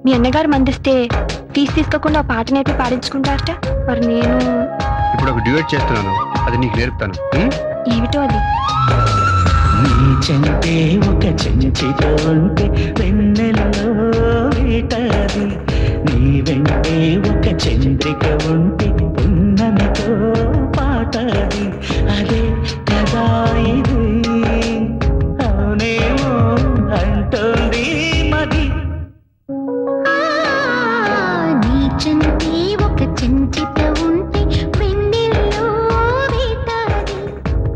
మీ అన్నగారు మందిస్తే ఫీజు తీసుకోకుండా ఆ పాట నేర్పి పాడించుకుంటారట. మరి నేను ఇప్పుడు ఒక డ్యూయట్ చేస్తున్నాను, అది నీకు నేర్పుతాను. ఏమిటో అది. నీ చెంటే ఒక చెంచితో ఉంటే వెన్నెలలో వేటది, నీ వెంటే ఒక చంద్రిక ఉంటే పున్నమితో పాటది, అదే కదా ఇది అవునేమో అంటోంది మది. నీ చెంటే ఒక చెంచిత ఉంటే వెన్నెల్లో వేటాడి,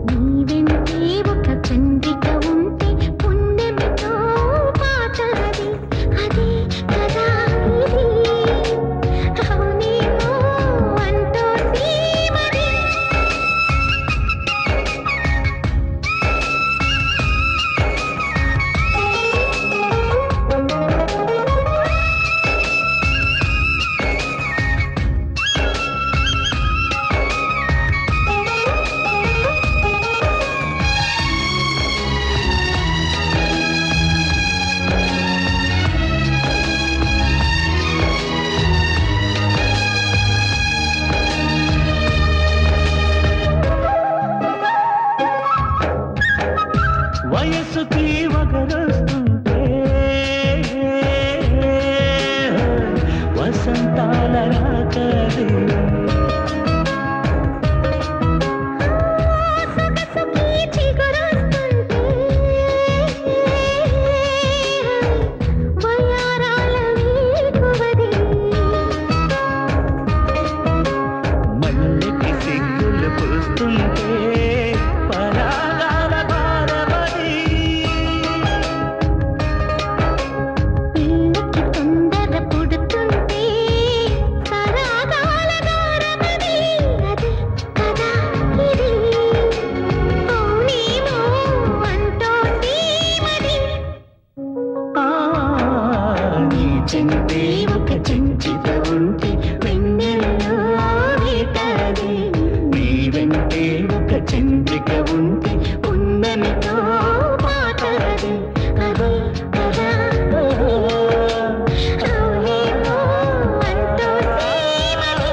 నీ వెంటే ఒక చంద్రిక ఉంటే పున్నమితో పాటది, అదే కదా ఇది అవునేమో అంటోంది మరి. వయసుకి వగరొస్తుంటే వసంతాల రాకది, సొగసుకి చిగురొస్తుంటే వయారాల వేకువది, మల్లెకి సిగ్గులు పూస్తుంటే పరాగాల భారమది, పిల్లకి తొందర పుడుతుంటే సరాగాల గారమది, అదే కదా ఇది అవునేమో అంటోంది మరి. నీ చెంతే ఒక చెంచిత ఉంటే వెన్నెల్లో వేటది, నీ వెంటే ఒక చంద్రిక ఉంటే ఉన్నమితో పాటది, అదే కదా అవునేమో అంటోంది మరి.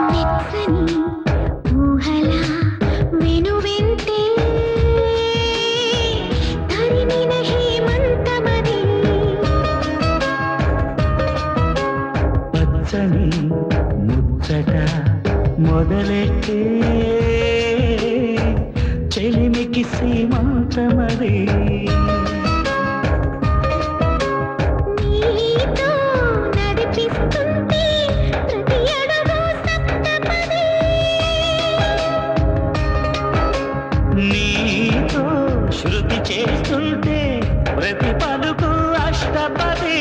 మెచ్చని ఊహల వెనువెంటే తరిమిన హేమంతమది, పచ్చని ముచ్చట మొదలెట్టే చెలిమికి సీమంతమది, నీతో నడిపిస్తుంటే ప్రతి అడుగు సప్తపది, నీతో శృతి చేస్తుంటే ప్రతి పలుకు అష్టపది.